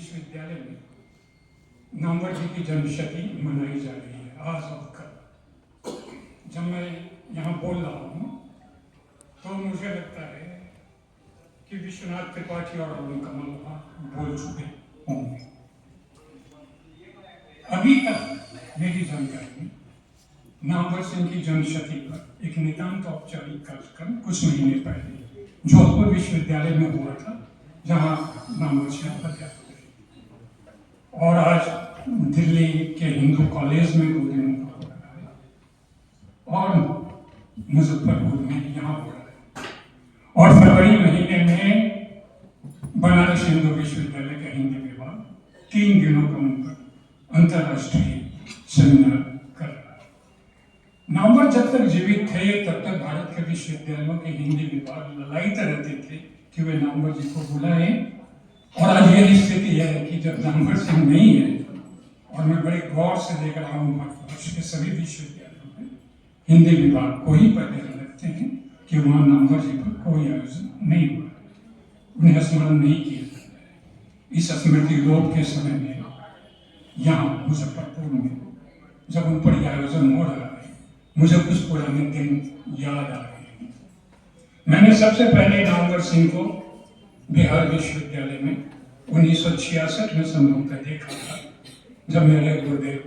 विश्वविद्यालय में नामवर जी की जन्मशती मनाई जा रही है आज और कल। जब मैं यहाँ बोल रहा हूँ तो मुझे लगता है कि विश्वनाथ त्रिपाठी और अरुण कमल वहाँ बोल चुके होंगे। अभी तक मेरी जानकारी में नामवर सिंह की जन्मशती पर एक नितांत औपचारिक कार्यक्रम कुछ महीने पहले जोधपुर विश्वविद्यालय में हुआ था, जहाँ नामवर सिंह अध्यापक थे। और आज दिल्ली के हिंदू कॉलेज में 2 दिनों का हो रहा है और मुजफ्फरपुर में यहाँ हो रहा है। और फरवरी महीने में बनारस हिंदू विश्वविद्यालय का हिंदी विभाग 3 दिनों का उन पर अंतर्राष्ट्रीय सेमिनार कर रहा है। नामवर जब तक जीवित थे तब तक भारत के विश्वविद्यालयों के हिंदी विभाग ललायते रहते थे कि वे नामवर जी को बुलाएं। और आज यही स्थिति है कि जब नामवर सिंह नहीं है, और मैं बड़े गौर से देख रहा हूँ भारतवर्ष के सभी विश्वविद्यालयों में हिंदी विभाग को ही पहले रखते हैं कि वहाँ नामवर जी पर कोई आयोजन नहीं हुआ, उन्हें स्मरण नहीं किया जाता है। इस स्मृति लोप के समय में यहाँ मुजफ्फरपुर में जब उन पर आयोजन हो रहा है, मुझे कुछ पुराने दिन याद आ रहे हैं। मैंने सबसे पहले नामवर सिंह को बिहार विश्वविद्यालय में 1966 में संभवतः देखा था, जब मेरे गुरुदेव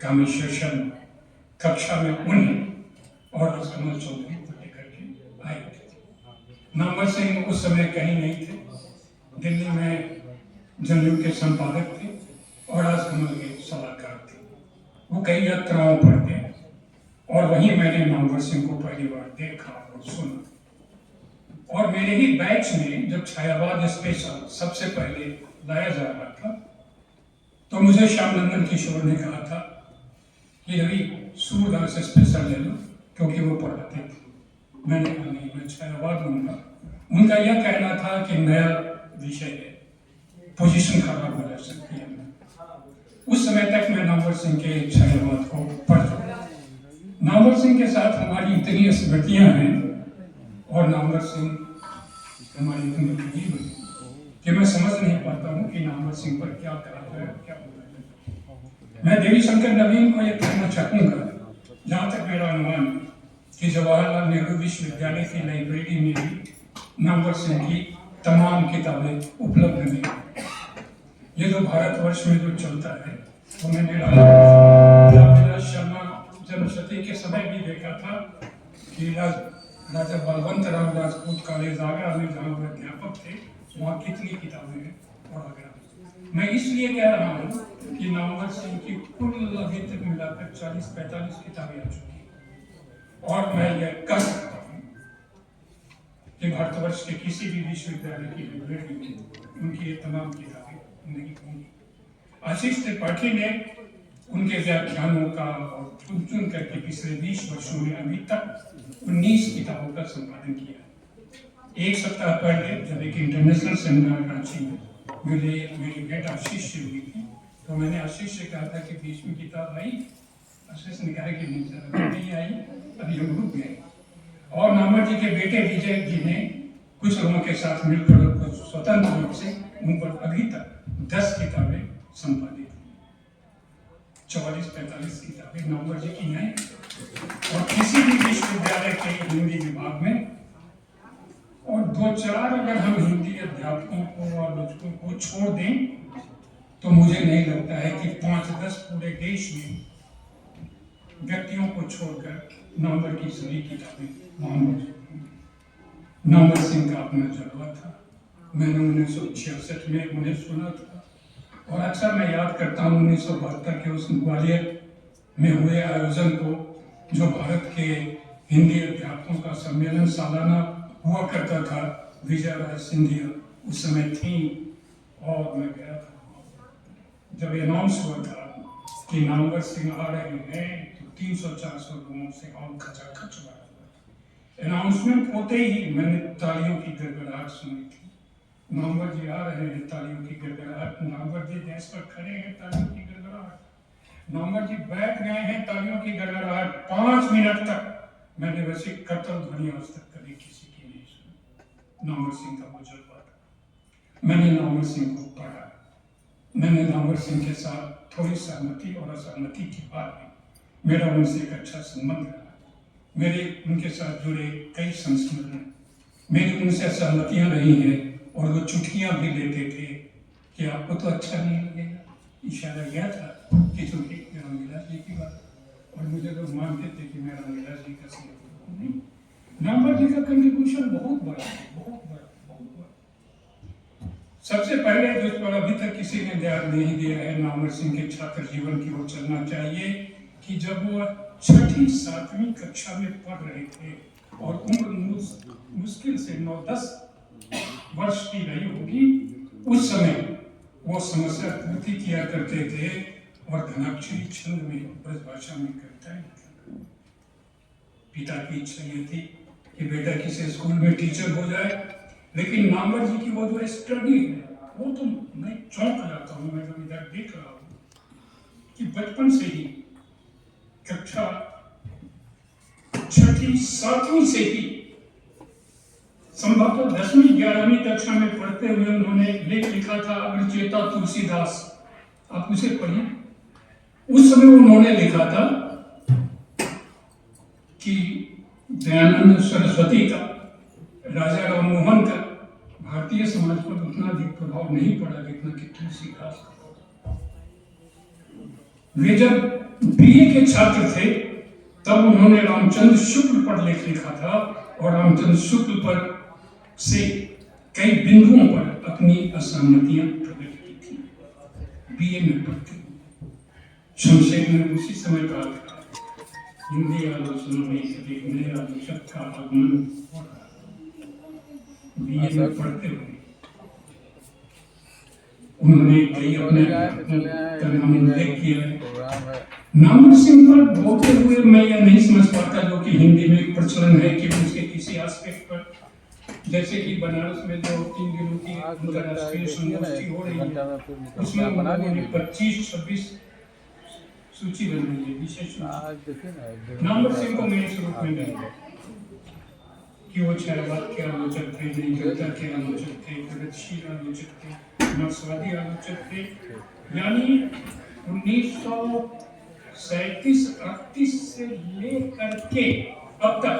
कामेश्वर शर्मा कक्षा में उन्हें और कमल चौधरी को लेकर के आए थे। नामवर सिंह उस समय कहीं नहीं थे, दिल्ली में जनयुग के संपादक थे और आज कमल के सलाहकार थे। वो कई यात्राओं पर गए और वहीं मैंने नामवर सिंह को पहली बार देखा और सुना। और मेरे ही बैच में जब छायावाद स्पेशल सबसे पहले लाया जा रहा था तो मुझे श्याम नंदन किशोर ने कहा था कि रवि सूरदास स्पेशल ले लो, क्योंकि वो पढ़ाते थे। मैंने कहा नहीं, मैं छायावाद लूंगा। उनका यह कहना था कि नया विषय है, पोजीशन खराब हो जा सकती है। उस समय तक मैं नामवर सिंह के छायावाद को पढ़ चुका। नामवर सिंह के साथ हमारी इतनी स्मृतियां हैं और नामवर सिंह हमारी इतनी करीब है कि मैं समझ नहीं पाता हूँ कि नामवर सिंह पर क्या कहा जाए, क्या बोला जाए। मैं देवी शंकर नवीन को यह कहना चाहूँगा, जहाँ तक मेरा अनुमान है, कि जवाहरलाल नेहरू विश्वविद्यालय की लाइब्रेरी में भी नामवर सिंह की तमाम किताबें उपलब्ध नहीं। ये जो भारतवर्ष में जो चलता है, तो मैंने राजा शर्मा जन्मशती के समय भी देखा था कि राजा बलवंत राम राजपूत कॉलेज आगरा में जहाँ वो अध्यापक थे, वहाँ कितनी किताबें हैं और आगरा। मैं इसलिए कह रहा हूँ कि नामवर सिंह की कुल अभी तक मिलाकर 40-45 किताबें आ चुकी हैं। और मैं यह कह सकता हूँ कि भारतवर्ष के किसी भी विश्वविद्यालय की लाइब्रेरी में उनकी ये तमाम किताबें नहीं होंगी। आशीष त्रिपाठी ने उनके व्याख्यानों का और चुन चुन करके पिछले 20 वर्षों में अभी तक 19 किताबों का संपादन किया। एक सप्ताह पहले जब एक इंटरनेशनल सेमिनार रांची में मेरी भेंट आशीष से हुई थी, तो मैंने आशीष से कहा था कि 20वीं किताब आई। आशीष ने कहा कि नहीं आई, अभी हम रुक गए। और नामवर जी के बेटे विजय जी ने कुछ लोगों के साथ मिलकर स्वतंत्र रूप से उन पर अभी तक 10 किताबें संपादित हुई। 44-45 किताबें नामवर जी की हैं। और किसी भी विश्वविद्यालय के हिंदी विभाग में और 2-4 अगर हम हिंदी अध्यापकों को और बच्चों को छोड़ दें तो मुझे नहीं लगता है कि 5-10 पूरे देश में व्यक्तियों को छोड़कर नामवर की सभी किताबें वहां मौजूद होंगी। नामवर सिंह का अपना जलवा था। मैंने 1966 में उन्हें सुना था और अक्सर मैं याद करता हूँ 1972 के उस ग्वालियर में हुए आयोजन को, जो भारत के हिंदी अध्यापकों का सम्मेलन सालाना हुआ करता था। विजय राज सिंधिया उस समय थी और मैं गया था। जब अनाउंस हुआ था कि नामवर सिंह आ रहे हैं तो 300-400 लोगों से और खचाखच हुआ। अनाउंसमेंट होते ही मैंने तालियों की गड़गड़ाहट सुनी थी। नामवर जी आ रहे हैं, तालियों की गड़गड़ाहट। नामवर जी डेस्क पर खड़े हैं, तालियों की गड़गड़ाहट। नामवर जी बैठ गए हैं, तालियों की गड़गड़ाहट। 5 मिनट तक मैंने वैसे कतल ध्वनि आज तक कभी किसी की नहीं सुनी। नामवर सिंह का वो जज्बा था। मैंने नामवर सिंह को पढ़ा मैंने नामवर सिंह के साथ थोड़ी सहमति और असहमति की बात की। मेरा उनसे एक अच्छा संबंध रहा, मेरे उनके साथ जुड़े कई संस्मरण, मेरी उनसे सहमतियाँ रही हैं और वो चुटकियाँ भी लेते थे कि आपको तो अच्छा नहीं लगेगा। इशारा यह था कि चूंकि रामविलास जी की बात, और मुझे लोग मानते थे कि मैं रामविलास जी का स्नेह नहीं। नामवर जी का कंट्रीब्यूशन बहुत बड़ा है, बहुत बड़ा, बहुत बड़ा। सबसे पहले जिस पर अभी तक किसी ने ध्यान नहीं दिया है, नामवर सिंह के छात्र जीवन की ओर चलना चाहिए कि जब वो 6ठी 7वीं कक्षा में पढ़ रहे थे और उम्र मुश्किल से 9-10 वर्ष की रही होगी, उस समय वो समस्या पूर्ति किया करते थे और धनाक्षरी छंद में ब्रजभाषा में कविताएं लिखा। पिता की इच्छा ये थी कि बेटा किसी स्कूल में टीचर हो जाए, लेकिन नामवर जी की वो जो स्टडी है वो तो मैं चौंक जाता हूँ। मैं जब इधर देख रहा हूँ कि बचपन से ही कक्षा 6ठी 7वीं से ही संभवतः 10वीं 11वीं कक्षा में पढ़ते हुए उन्होंने लेख लिखा था अग्रचेता तुलसीदास, आप उसे पढ़िए। उस समय उन्होंने लिखा था कि दयानंद सरस्वती का, राजा राम मोहन का भारतीय समाज पर उतना अधिक प्रभाव नहीं पड़ा जितना कि तुलसीदास का। वे जब बीए के छात्र थे तब उन्होंने रामचंद्र शुक्ल पर लेख लिखा था और रामचंद्र शुक्ल पर से कई बिंदुओं पर अपनी असहमतियां प्रकट की थी। बीए में पढ़ते शमशेर ने उसी समय कहा था, हिंदी आलोचना में एक नए आलोचक का आगमन हो रहा। बीए में पढ़ते हुए उन्होंने कई अपने उल्लेख किया है। नामवर सिंह पर बोलते हुए मैं यह नहीं समझ पाता जो कि हिंदी में एक प्रचलन है कि उसके किसी एस्पेक्ट पर, जैसे कि बनारस में जो 3 दिनों की अंतर्राष्ट्रीय संगोष्ठी हो रही है, उसमें उन्होंने 25-26 सूची बनाई है, विशेष नामवर सिंह को मैं इस रूप में नहीं कि वो छायावाद के आलोचक थे, नैतिकता के आलोचक थे, प्रगतिशील आलोचक थे, मार्क्सवादी आलोचक थे। यानी 1937-38 से लेकर के अब तक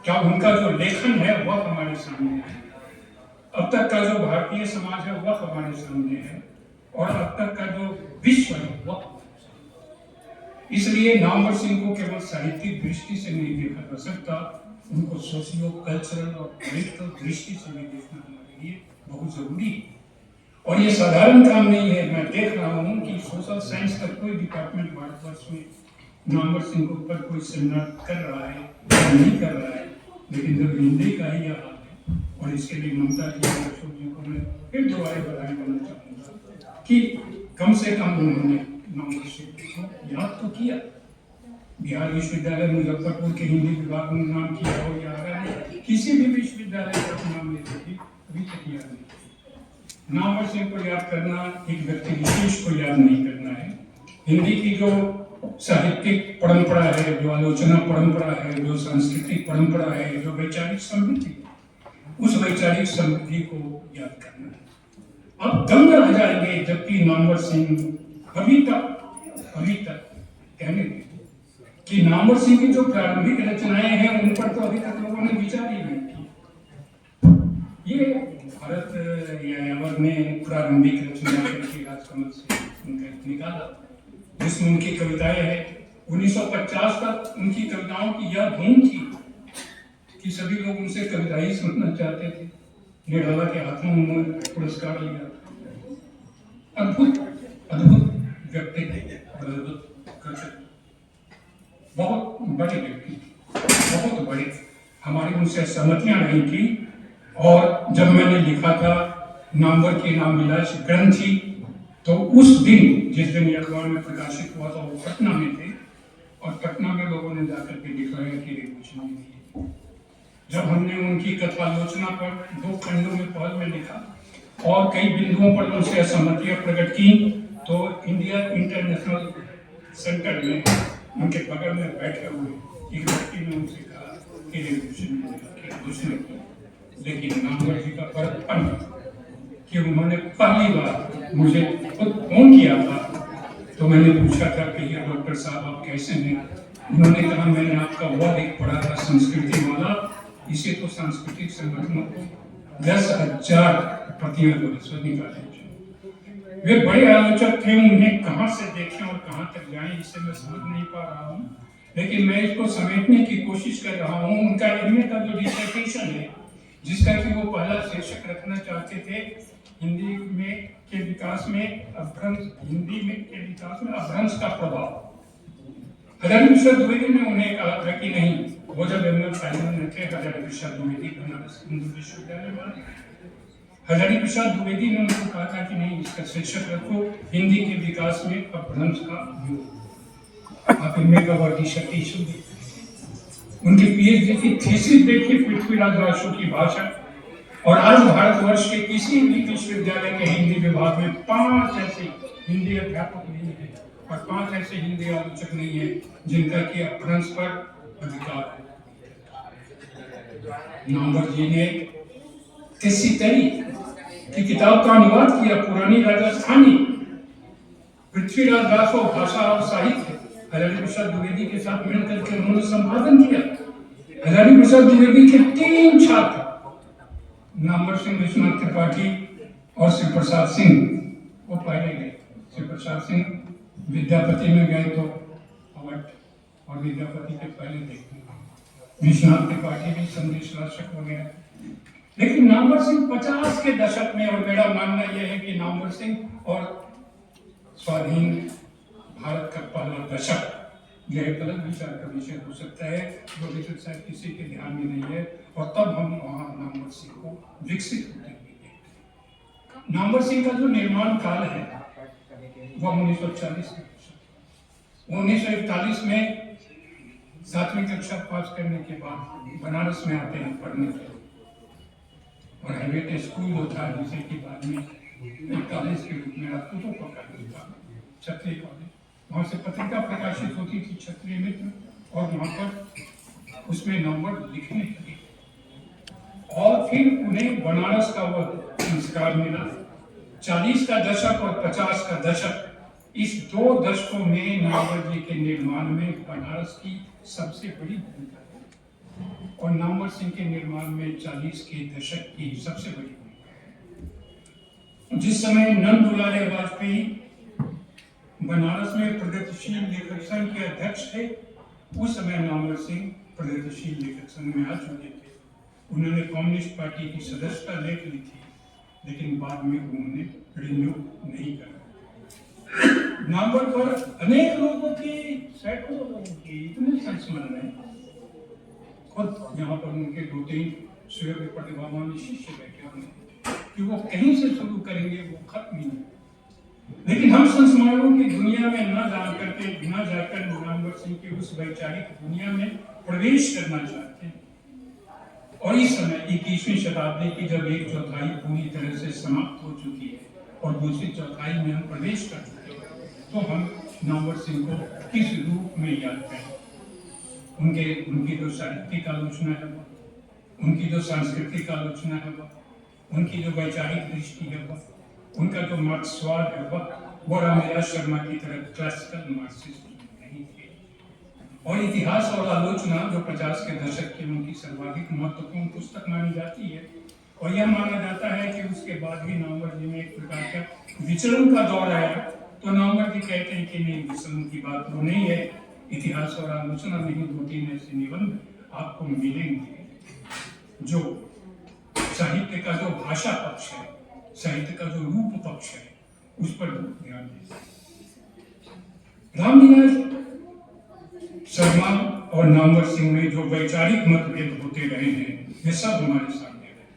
क्या उनका जो लेखन है वह हमारे सामने है, अब तक का जो भारतीय समाज है वह हमारे सामने है, और अब तक का जो विश्व है वह। इसलिए नामवर सिंह को केवल साहित्यिक दृष्टि से नहीं देखा जा सकता, उनको सोशियो कल्चरल और पॉलिटिकल दृष्टि से भी देखना हमारे लिए बहुत जरूरी है। और ये साधारण काम नहीं है। मैं देख रहा हूँ कि सोशल साइंस का कोई डिपार्टमेंट भारतवर्ष में नामवर सिंह के ऊपर कोई सेमिनार कर रहा है या नहीं कर रहा है, लेकिन जब हिंदी का ही यह हाल है, और इसके लिए ममता जी को मैं फिर दोबारा बधाई देना चाहूँगा कि कम से कम उन्होंने नामवर सिंह को याद तो किया। बिहार विश्वविद्यालय मुजफ्फरपुर के हिंदी विभाग में नाम किया हो या किसी भी विश्वविद्यालय का नाम लेते थे, अभी तक याद नहीं। नामवर सिंह को याद करना एक व्यक्ति विशेष को याद नहीं करना है। हिंदी की जो साहित्यिक परंपरा है, जो आलोचना परंपरा है, जो सांस्कृतिक परंपरा है, जो वैचारिक समृद्धि, उस वैचारिक समृद्धि को याद करना है। अब दंग रह जाएंगे जबकि नामवर सिंह अभी तक कहने कि नामवर सिंह की जो प्रारंभिक रचनाएं हैं उन पर तो अभी तक लोगों ने विचार ही नहीं किया। ये भारत यायावर ने प्रारंभिक रचना करके राजकमल से उनका निकाला, जिसमें उनकी कविताएं हैं। 1950 तक उनकी कविताओं की यह धूम थी कि सभी लोग उनसे कविता ही सुनना चाहते थे। निराला के हाथों उन्होंने पुरस्कार लिया। अद्भुत अद्भुत व्यक्ति, बहुत बड़े व्यक्ति, बहुत बड़े। हमारी उनसे सहमतियां नहीं थी, और जब मैंने लिखा था नामवर की नामविलास ग्रंथि, तो उस दिन जिस दिन यह अखबार में प्रकाशित हुआ था वो पटना में थे, और पटना में लोगों ने जाकर के दिखाया कि कुछ नहीं है। जब हमने उनकी कथालोचना पर 2 खंडों में पहल में लिखा और कई बिंदुओं पर उनसे असहमतियां प्रकट की, तो इंडिया इंटरनेशनल सेंटर में उनके बगल में बैठे हुए एक व्यक्ति ने उनसे कहा कि कुछ नहीं, लेकिन नामवर जी का बड़प्पन कि उन्होंने पहली बार मुझे खुद फोन किया था, तो मैंने पूछा था कि ये डॉक्टर साहब आप कैसे हैं। उन्होंने कहा मैंने आपका वर्ड एक पढ़ा था संस्कृति वाला, इसे तो सांस्कृतिक संगठनों को 10,000 प्रतियां निकाले। वे बड़े आलोचक थे, उन्हें कहां से देखें और कहां तक जाएं इसे मैं समझ नहीं पा रहा हूं, लेकिन मैं इसको समेटने की कोशिश कर रहा हूं। उनका एमए का जो डिसर्टेशन है, जिसका कि वो पहला शीर्षक रखना चाहते थे, हिंदी में के विकास में अपभ्रंश, हिंदी में के विकास में अपभ्रंश का प्रभाव। हजारी प्रसाद द्विवेदी ने उन्हें कहा था कि नहीं, वो जब एमए फाइनल में थे, हजारी प्रसाद द्विवेदी बनारस हिंदू विश्वविद्यालय में, हजारी प्रसाद द्विवेदी ने उनको कहा था कि नहीं, इसका शीर्षक रखो हिंदी के विकास में अपभ्रंश का योग। आप एमए का वर्ग डिसर्टेशन देखिए, उनकी पीएचडी की थीसिस देखिए, पृथ्वीराज रासो की भाषा। और आज भारतवर्ष के किसी भी विश्वविद्यालय के हिंदी विभाग में 5 ऐसे हिंदी अध्यापक नहीं है और 5 ऐसे हिंदी आलोचक नहीं है जिनका कि अपभ्रंश पर अधिकार है। नामवर जी ने किसी तरी की किताब का अनुवाद किया, पुरानी राजस्थानी, पृथ्वीराज रासो भाषा और साहित्य, हजारी प्रसाद द्विवेदी के साथ मिलकर के उन्होंने संपादन किया। हजारी प्रसाद द्विवेदी के 3 छात्र, नामवर सिंह, विश्वनाथ त्रिपाठी और शिव प्रसाद सिंह, वो पहले गए। शिव प्रसाद सिंह विद्यापति में गए तो अवध और विद्यापति के पहले देखते, विश्वनाथ त्रिपाठी भी संदेश राशक वगैरह। लेकिन नामवर सिंह 50 के दशक में, और मेरा मानना यह है कि नामवर सिंह और स्वाधीन भारत का पहला दशक यह एक अलग विचार का विषय हो सकता है, जो विषय शायद किसी के ध्यान में नहीं है, और तब हम वहां नामवर सिंह को विकसित होते हुए देखते। नामवर सिंह का जो निर्माण काल है वह 1940 का। 1941 में 7वीं कक्षा पास करने के बाद बनारस में आते हैं पढ़ने के लिए, और हेरिटेज स्कूल होता है जिसे कि बाद में एक कॉलेज के रूप में राजपूतों का कॉलेज था, क्षत्रिय कॉलेज। वहाँ से पत्रिका प्रकाशित होती थी क्षत्रिय मित्र, और वहाँ पर उसमें नंबर लिखने लगे, और फिर उन्हें बनारस का वह संस्कार मिला। 40 का दशक और 50 का दशक, इस 2 दशकों में नामवर जी के निर्माण में बनारस की सबसे बड़ी भूमिका है, और नामवर सिंह के निर्माण में 40 के दशक की सबसे बड़ी भूमिका है। जिस समय नंद दुलारे वाजपेयी बनारस में प्रगतिशील लेखक संघ के अध्यक्ष थे, उस समय नामवर सिंह प्रगतिशील लेखक संघ में आ चुके थे। उन्होंने कम्युनिस्ट पार्टी की सदस्यता ले ली थी, लेकिन बाद में उन्होंने रिन्यू नहीं करा। नामवर पर अनेक लोगों की, सैकड़ों लोगों की इतने संस्मरण है। खुद यहाँ पर उनके 2-3 स्वयं प्रतिभावान शिष्य बैठे हुए कि वो कहीं से शुरू करेंगे, वो खत्म नहीं। लेकिन हम संस्मरणों की दुनिया में न जाकर नामवर सिंह की उस वैचारिक दुनिया में प्रवेश करना चाहते हैं। और इस समय 21वीं शताब्दी की जब 1/4 पूरी तरह से समाप्त हो चुकी है और दूसरी चौथाई में हम प्रवेश कर चुके हैं, तो हम नामवर सिंह को किस रूप में याद करें? उनकी जो साहित्यिक आलोचना है, उनकी जो सांस्कृतिक आलोचना है, उनकी जो वैचारिक दृष्टि है, उनका जो मार्क्सवाद है, वह रामविलास शर्मा की तरह क्लासिकल मार्क्सिस्ट नहीं थे। और इतिहास और आलोचना जो 50 के दशक की उनकी सर्वाधिक महत्वपूर्ण पुस्तक मानी जाती है, और यह माना जाता है कि उसके बाद भी नामवर जी में एक प्रकार का विचलन का दौर आया। तो नामवर जी कहते हैं कि नहीं, विचलन की बात तो नहीं है, इतिहास और आलोचना में ही 2-3 ऐसे निबंध आपको मिलेंगे जो साहित्य का जो भाषा पक्ष है, साहित्य का जो रूप पक्ष है, उस पर ध्यान दें। रामविलास शर्मा और नामवर सिंह में जो वैचारिक मतभेद होते रहे हैं, ये सब हमारे सामने रहे।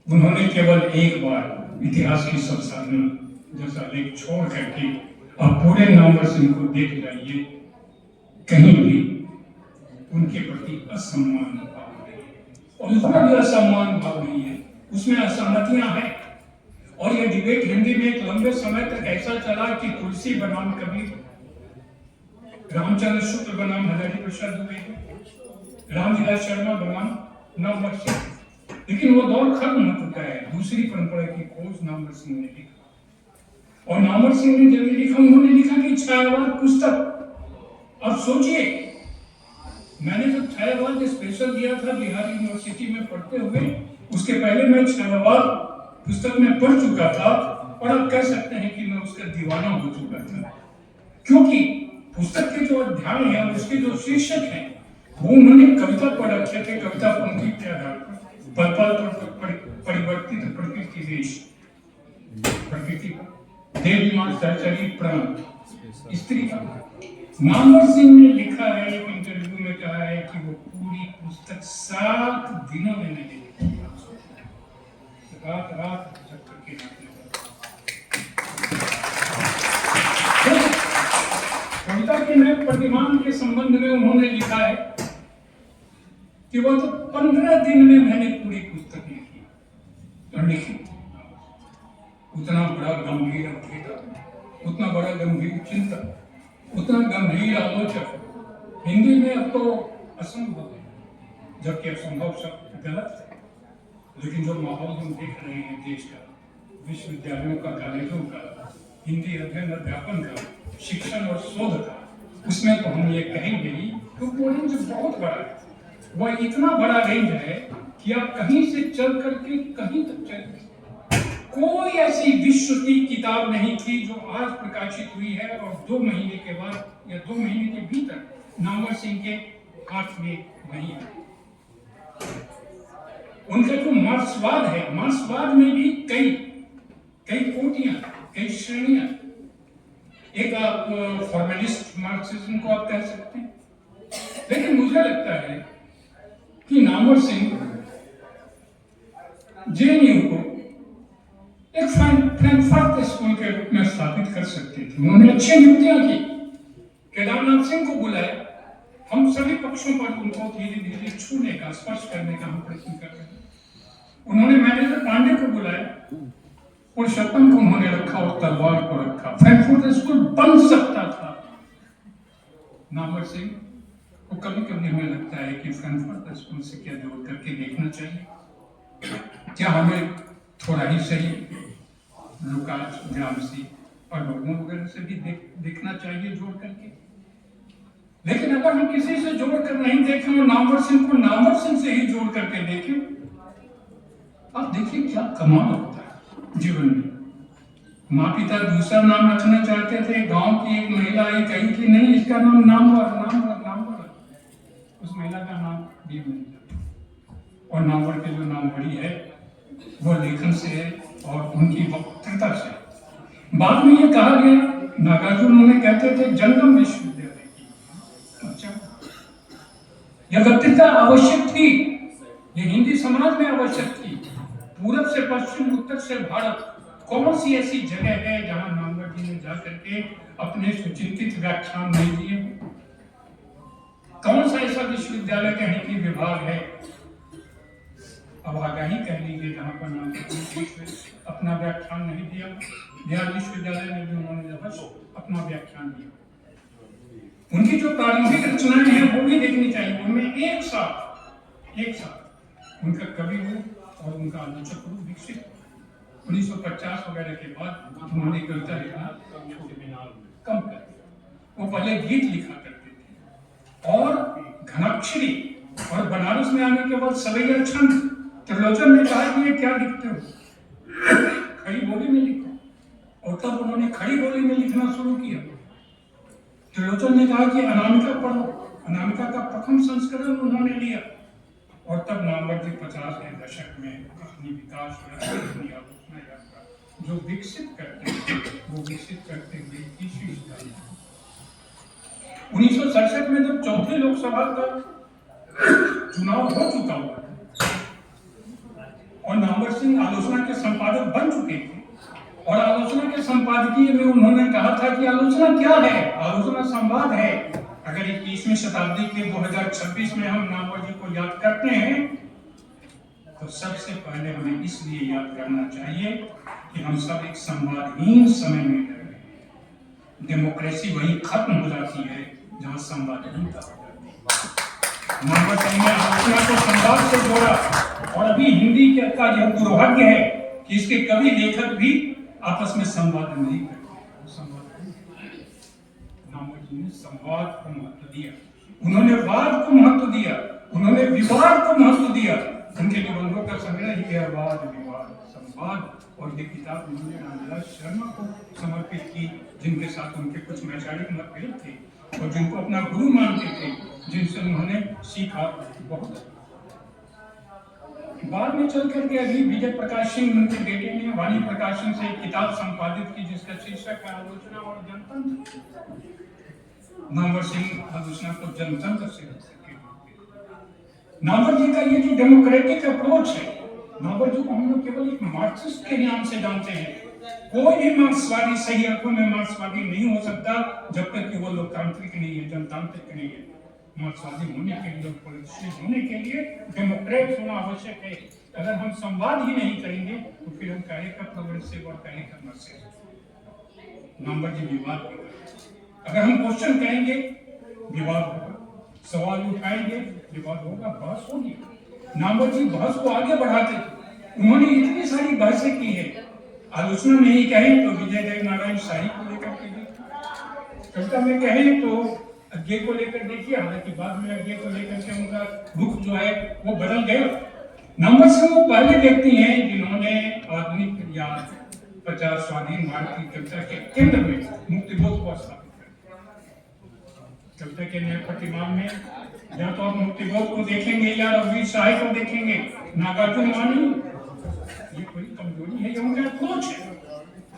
उन्होंने केवल एक बार इतिहास की संसाधन जैसा लेख छोड़ करके आप पूरे नामवर सिंह को देख जाइए, कहीं भी उनके प्रति असम्मान भाव नहीं है, और उसमें भी असम्मान भाव नहीं है, उसमें असहमतियां हैं। और यह डिबेट हिंदी में एक लंबे समय तक ऐसा चला कि तुलसी बनाम कबीर, रामचंद्र शुक्ल बनाम हजारी प्रसाद द्विवेदी, रामविलास शर्मा बनाम नामवर सिंह। लेकिन वो दौर खत्म हो चुका है। दूसरी परंपरा की खोज नामवर सिंह ने लिखा, और नामवर सिंह ने जब लिखा, उन्होंने लिखा कि छायावाद पुस्तक। अब सोचिए, मैंने जब छायावाद स्पेशल दिया था बिहार यूनिवर्सिटी में पढ़ते हुए, उसके पहले मैं छायावाद पुस्तक में पढ़ चुका था, और अब कह सकते हैं कि मैं उसका दीवाना हो चुका था, क्योंकि पुस्तक के जो अध्याय है, उसके जो शीर्षक हैं, वो उन्होंने कविता पर रखे थे, कविता पंक्ति के आधार पर, पल पल पर परिवर्तित प्रकृति देश, प्रकृति पर देवी मां सरचरी प्राण स्त्री का। नामवर सिंह ने लिखा है, एक इंटरव्यू में कहा है कि वो पूरी पुस्तक 7 दिनों में नहीं लिखी, रात रात जब तक के कविता के नए प्रतिमान के संबंध में उन्होंने लिखा है कि वो तो 15 दिन में मैंने पूरी पुस्तक लिखी और लिखी। उतना बड़ा गंभीर अध्येता, उतना बड़ा गंभीर चिंतन, उतना गंभीर आलोचक हिंदी में अब तो असंभव है, जबकि असंभव शब्द गलत है। लेकिन जो माहौल हम देख रहे हैं देश का, विश्वविद्यालयों का, कॉलेजों का, हिंदी अध्ययन अध्यापन का, शिक्षण और शोध का, उसमें तो हम ये कहेंगे ही क्योंकि वो रेंज बहुत बड़ा है। वह इतना बड़ा रेंज है कि आप कहीं से चल करके कहीं तक चल, कोई ऐसी विश्व की किताब नहीं थी जो आज प्रकाशित हुई है और 2 महीने के बाद या 2 महीने के भीतर नामवर सिंह के हाथ में नहीं है। उनका जो मार्क्सवाद है, मार्क्सवाद में भी कई कोटियां, कई श्रेणियां। एक आप फॉर्मलिस्ट मार्क्सिज्म को आप कह सकते हैं, लेकिन मुझे लगता है कि नामवर सिंह जेएनयू को एक फ्रैंकफर्ट स्कूल के रूप में स्थापित कर सकते थे। उन्होंने अच्छी नियुक्तियां की, केदारनाथ सिंह को बुलाया। हम सभी पक्षों पर उनको धीरे धीरे छूने का, स्पर्श करने का हम प्रयत्न कर रहे हैं। उन्होंने मैनेजर पांडे को बुलाया, पुरुषोत्तम को उन्होंने रखा और तलवार को रखा। फ्रैंकफर्ट स्कूल बन सकता था। नामवर सिंह को कभी कभी हमें लगता है कि फ्रैंकफर्ट स्कूल से क्या जोड़ करके देखना चाहिए, क्या हमें थोड़ा ही सही लुकास, ग्रामसी और लोगों वगैरह से भी देखना चाहिए जोड़ करके। लेकिन अगर हम किसी से जोड़ कर नहीं देखें और नामवर सिंह को नामवर सिंह से ही जोड़ करके देखें, आप देखिए क्या कमाल होता है जीवन में। माँ पिता दूसरा नाम रखना चाहते थे, गांव की एक महिला आई, कही कि नहीं इसका नाम नामवर। उस महिला का नाम भी बन जाता, और नामवर के जो नाम बड़ी है वो लेखन से है और उनकी वक्तृता से। बाद में ये कहा गया, नागार्जुन उन्हें कहते थे जंगम विश्वविद्यालय की। अच्छा, यह वक्तृता आवश्यक थी, ये हिंदी समाज में आवश्यक थी। पूरब से पश्चिम, उत्तर से भारत, कौन सी ऐसी जगह है जहां नामवर जी ने जाकर के अपने सुचिंतित व्याख्यान नहीं दिए? कौन सा ऐसा विश्वविद्यालय कहीं की विभाग है, अब आगाही कह लीजिए, जहां पर नामवर अपना व्याख्यान नहीं दिया? बिहार विश्वविद्यालय में भी उन्होंने अपना व्याख्यान दिया। उनकी जो प्रारंभिक रचनाएं हैं वो भी देखनी चाहिए। उनमें एक साथ उनका कवि रूप और उनका आलोचक रूप विकसित। 1950 वगैरह के बाद उन्होंने कविता लिखना कम कर दिया। वो पहले गीत लिखा करते थे, और घनाक्षरी, और बनारस में आने के बाद सवैया छंद। त्रिलोचन ने कहा कि ये क्या लिखते हो, खड़ी बोली में लिखो, और तब उन्होंने खड़ी बोली में लिखना शुरू किया। त्रिलोचन ने कहा कि अनामिका पढ़ो, अनामिका का प्रथम संस्करण उन्होंने लिया, और तब नामवर जी 50 के दशक में कहानी विकास जो विकसित करते हैं, वो विकसित करते हुए 1967 में जब चौथे लोकसभा का चुनाव हो चुका हुआ और नामवर सिंह आलोचना के संपादक बन चुके थे, और आलोचना के संपादकीय में उन्होंने कहा था कि आलोचना क्या है, आलोचना संवाद है। अगर 21वीं शताब्दी के 2026 में हम नामवर जी को याद करते हैं, तो सबसे पहले हमें इसलिए याद करना चाहिए कि हम सब एक संवादहीन समय में रह रहे हैं। डेमोक्रेसी वही खत्म हो जाती है जहां संवादहीनता हो जाती है। नामवर सिंह ने आलोचना को संवाद से जोड़ा और अभी हिंदी का यह दुर्भाग्य है कि इसके कवि लेखक भी आपस में संवाद नहीं करते। नामवर जी ने संवाद को महत्व दिया, उन्होंने वाद को महत्व दिया, उन्होंने विवाद को महत्व दिया। उनके निबंधों का संग्रह ही है वाद विवाद संवाद, और ये किताब उन्होंने रामविलास शर्मा को समर्पित की, जिनके साथ उनके कुछ वैचारिक मतभेद थे और जिनको अपना गुरु मानते थे, जिनसे उन्होंने सीखा बहुत। बाद में चल करके अभी विजय प्रकाश सिंह उनके बेटे ने वाणी प्रकाशन से एक किताब संपादित की जिसका शीर्षक है आलोचना और जनतंत्र। नामवर सिंह आलोचना को जनतंत्र से नामवर जी का ये जो डेमोक्रेटिक अप्रोच है, नामवर जी को हम लोग केवल एक मार्क्सिस्ट के नाम से जानते हैं। कोई भी मार्क्सवादी सही अर्थों में मार्क्सवादी नहीं हो सकता जब तक कि वो लोकतांत्रिक नहीं है, जनतांत्रिक नहीं है। मार्क्सवादी होने के लिए, पॉलिटिशियन होने के लिए डेमोक्रेट होना आवश्यक है। अगर हम संवाद ही नहीं करेंगे तो फिर हम कहे का प्रोग्रेसिव और कहे का मार्क्सिस्ट। नामवर जी विवाद करेंगे, अगर हम क्वेश्चन करेंगे विवाद होगा, सवाल उठाएंगे विवाद होगा, बहस होगी। नामवर जी बहस को आगे बढ़ाते थे, उन्होंने इतनी सारी बहसें की है। आलोचना में ही कहें तो विजय देव नारायण शाही को लेकर के देखिए, कविता में कहें तो अज्ञे को लेकर देखिए, हालांकि बाद में अज्ञे को लेकर के उनका रुख जो है वो बदल गया। नामवर सिंह वो पहले व्यक्ति हैं जिन्होंने आधुनिक या 50 स्वाधीन भारतीय कविता के केंद्र में मुक्तिबोध को स्थापित कर। कविता के नए प्रतिमान में या तो आप मुक्तिबोध को देखेंगे या रघुवीर शाही को देखेंगे, नागार्जुन वाणी। ये कोई कमजोरी है, ये उनका अप्रोच है।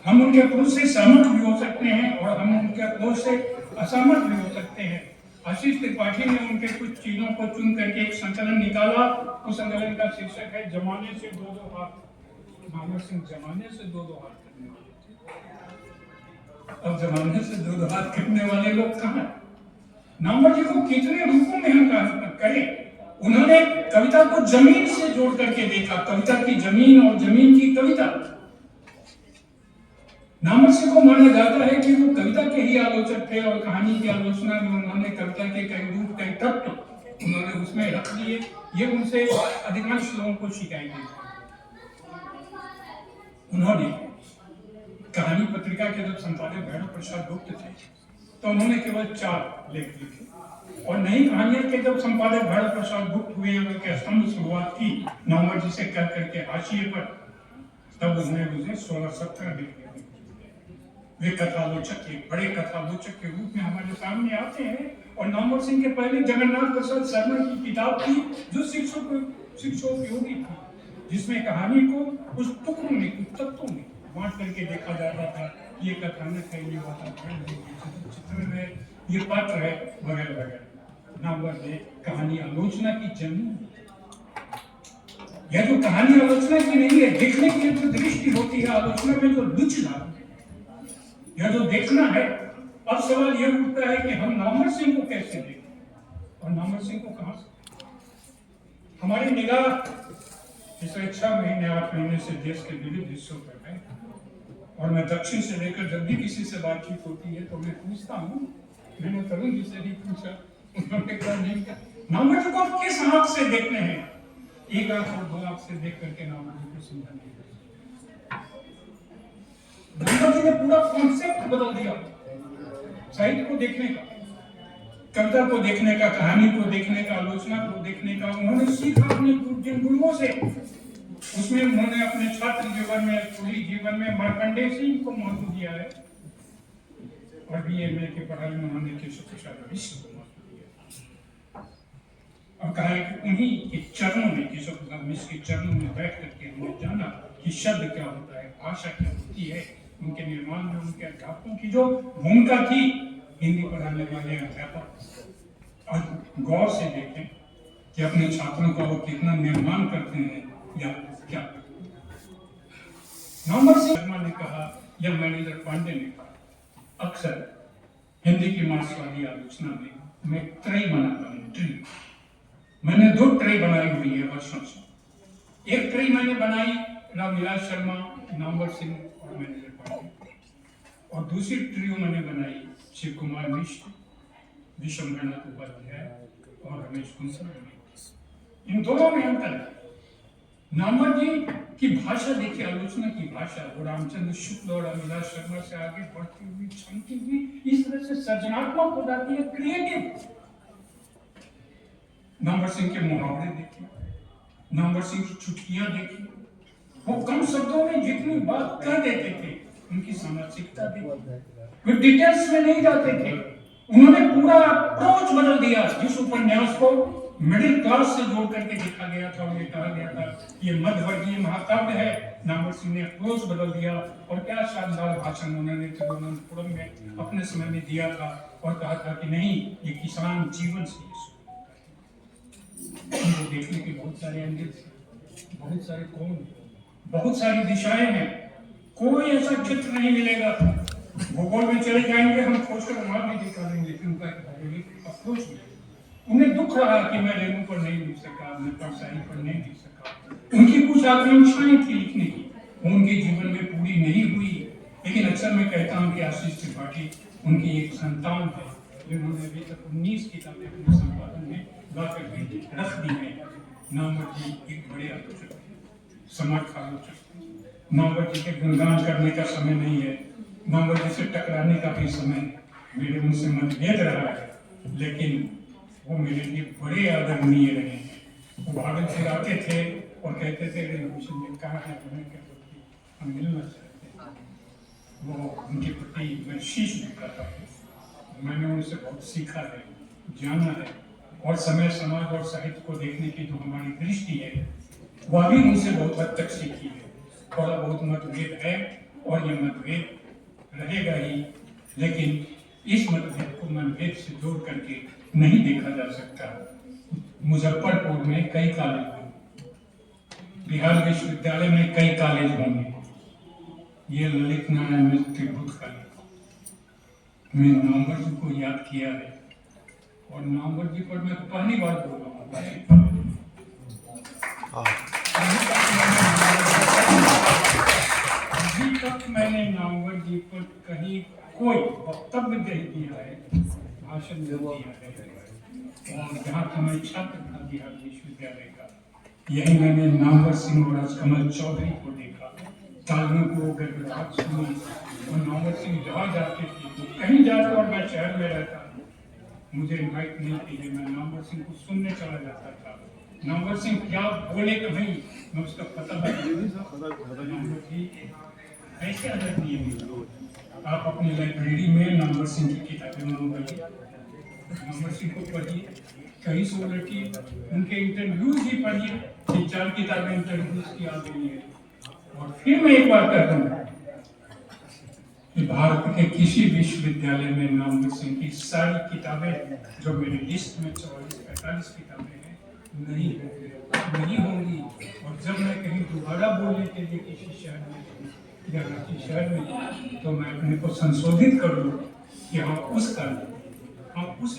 हम उनके अप्रोच से सहमत भी हो सकते हैं और हम उनके अप्रोच से असहमत भी हो सकते हैं। आशीष त्रिपाठी ने उनके कुछ चीजों को चुन करके एक संकलन निकाला। उस संकलन का शीर्षक है जमाने से दो दो हाथ। नामवर सिंह जमाने से दो दो हाथ करने वाले, अब जमाने से दो दो हाथ करने वाले लोग कहाँ? नामवर जी को कितने रूपों में हम करें। उन्होंने कविता को जमीन से जोड़ करके देखा, कविता की जमीन और जमीन की कविता। नामवर सिंह को माना जाता है कि वो कविता के ही आलोचक थे और कहानी की आलोचना में उन्होंने कविता के कई रूप कई तत्व उन्होंने उसमें रख दिए। ये उनसे अधिकांश लोगों को शिकायत है। उन्होंने कहानी पत्रिका के जब संपादक भैरव प्रसाद गुप्त थे तो उन्होंने केवल 4 लेख लिखे, और नई कहानियां के जब संपादक भैरव प्रसाद गुप्त हुए उनके स्तंभ शुरुआत की नामवर जी से कह करके हाशिए पर, तब उन्होंने मुझे 16-17 लिख दिए। वे कथालोचक, एक बड़े कथालोचक के रूप में हमारे सामने आते हैं। और नामवर सिंह के पहले जगन्नाथ प्रसाद शर्मा की किताब थी जो शिक्षोपयोगी थी, जिसमें कहानी को कुछ टुकड़ों में, कुछ तत्वों में बांट करके देखा जाता था। ये कथानक है, ये चित्र है, ये पात्र है, वगैरह वगैरह। नामवर ने कहानी आलोचना की जमीन, यह जो कहानी आलोचना की नहीं है, देखने की जो दृष्टि होती है आलोचना में, जो लुचना, यह जो देखना है। अब सवाल यह उठता है कि हम नामवर सिंह को कैसे देखें और नामवर सिंह को कहां से? हमारी निगाह पिछले 6 महीने 8 महीने से देश के विविध हिस्सों पर है, और मैं दक्षिण से लेकर जब भी किसी से बातचीत होती है तो मैं पूछता हूँ, मैंने तरुण जी से भी पूछा, उन्होंने कहा नहीं क्या नामवर जी को आप किस आंख से देखते हैं? एक आंख और 2 आंख से देख करके नामवर जी को समझा नहीं। नामवर जी ने पूरा कॉन्सेप्ट बदल दिया साहित्य को देखने का, कविता को देखने का, कहानी को देखने का, आलोचना को देखने का। उन्होंने सीखा अपने जिन गुरुओं से, उसमें उन्होंने अपने छात्र जीवन में, स्कूली जीवन में मार्कंडेय सिंह को महत्व दिया है, और BA की पढ़ाई में उन्होंने केशव प्रसाद मिश्र को महत्व दिया और कहा है कि उन्हीं के चरणों में, केशव प्रसाद मिश्र के चरणों में बैठ करके हमने जाना कि शब्द क्या होता है, भाषा क्या होती है। उनके निर्माण में उनके अध्यापकों की जो भूमिका थी, हिंदी पढ़ाने वाले अध्यापक और गौर से देखें कि अपने छात्रों का वो कितना निर्माण करते हैं या क्या। नामवर सिंह शर्मा ने कहा या मैनेजर पांडे ने कहा, अक्सर हिंदी की मार्क्सवादी आलोचना में मैं ट्रे बनाता हूँ, ट्री। मैंने 2 ट्रे बनाई हुई है वर्षों से। एक ट्रे मैंने बनाई रामविलास शर्मा, नामवर सिंह और मैनेजर पांडे, और दूसरी ट्रियो मैंने बनाई शिव कुमार मिश्र, विश्वम्भरनाथ उपाध्याय और रमेश कुंसल। इन दोनों में अंतर है। नामवर जी की भाषा देखिए, आलोचना की भाषा, वो रामचंद्र शुक्ल और अमिला शर्मा से आगे बढ़ती हुई, छमती हुई, इस तरह से सृजनात्मक हो जाती है, क्रिएटिव। नामवर सिंह के मुहावरे देखिए, नामवर सिंह की चुटकियां देखिए, वो कम शब्दों में जितनी बात कर देते थे, उनकी सामाजिकता देखिए, वे डिटेल्स में नहीं जाते थे। उन्होंने पूरा अप्रोच बदल दिया। जिस उपन्यास को मिडिल क्लास से जोड़ करके लिखा गया था और ये कहा गया था ये मध्यवर्गीय महाकाव्य है, नामवर सिंह ने अप्रोच बदल दिया। और क्या शानदार भाषण उन्होंने तिरुवनंतपुरम में अपने समय में दिया था और कहा था कि नहीं, ये किसान जीवन से उनको देखने के बहुत सारे एंगल, बहुत सारे कोण, बहुत सारी दिशाएं हैं। कोई ऐसा चित्र नहीं मिलेगा। भूगोल में चले जाएंगे हम, खोजकर वहां भी दिखा देंगे, लेकिन उनका भौगोलिक अप्रोच नहीं। उन्हें दुख रहा कि मैं रेणु पर नहीं लिख सका, मैं परसाई पर नहीं लिख सका। उनकी कुछ आकांक्षाएं थी लिखने की, उनके जीवन में पूरी नहीं हुई। लेकिन अक्सर मैं कहता हूँ कि आशीष त्रिपाठी उनकी एक संतान है, जिन्होंने अभी तक 19 किताबें अपने संपादन में ला करके रख दी है। नामवर जी एक बड़े आलोचक, समर्थ आलोचक। नामवर जी के गुणगान करने का समय नहीं है, नामवर जी से टकराने का भी समय मेरे उनसे मतभेद रहा है, लेकिन वो मेरे लिए बड़े आदरणीय रहे हैं। वो भारत से आते थे और कहते थे रेणुभूषण ने कहा है उन्हें के प्रति हम मिलना चाहते हैं। वो उनके प्रति मैं शीश झुकाता हूँ। मैंने उनसे बहुत सीखा है, जाना है, और समय समाज और साहित्य को देखने की जो हमारी दृष्टि है वह भी उनसे बहुत हद तक सीखी है। थोड़ा बहुत मतभेद है और ये मतभेद रहेगा ही, लेकिन इस मतभेद को मतभेद से जोड़ करके नहीं देखा जा सकता। मुजफ्फरपुर में कई कॉलेज होंगे, बिहार विश्वविद्यालय में कई कॉलेज होंगे, ये ललित नारायण मित्र बुद्ध कॉलेज में नामवर जी को याद किया है। और नामवर जी पर मैं पहली बार बोल रहा हूँ। अभी तक मैंने नामवर जी पर कहीं कोई वक्तव्य नहीं दिया है, भाषण नहीं दिया है। और जहाँ था मैं छात्र था बिहार विश्वविद्यालय का, यही मैंने नामवर सिंह और राजकमल चौधरी को देखा। तालियों को गड़गड़ाहट सुनी और नामवर सिंह जहाँ जाते थे तो कहीं जाते, और मैं शहर में रहता, मुझे इन्वाइट नहीं किए, मैं नामवर सिंह को सुनने चला जाता था। नामवर सिंह क्या बोले कहीं मैं उसका पता नामवर जी ऐसे आदरणीय मिले। आप अपनी लाइब्रेरी में नामवर सिंह की किताबें मंगवाइए, नामवर सिंह को पढ़िए, कहीं से उलटिए, उनके इंटरव्यूज ही पढ़िए। 3-4 किताबें इंटरव्यूज की आ गई है। और फिर मैं एक बात कहता हूँ कि भारत के किसी विश्वविद्यालय में नामवर सिंह की सारी किताबें जो मेरी लिस्ट में 44-45 किताबें हैं नहीं होंगी। और जब मैं कहीं दोबारा बोलने के लिए किसी शहर में या किसी शहर में, तो मैं अपने को संशोधित कर लूँ कि हम उस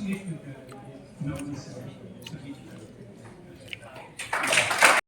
विश्वविद्यालय नामवर सिंह सभी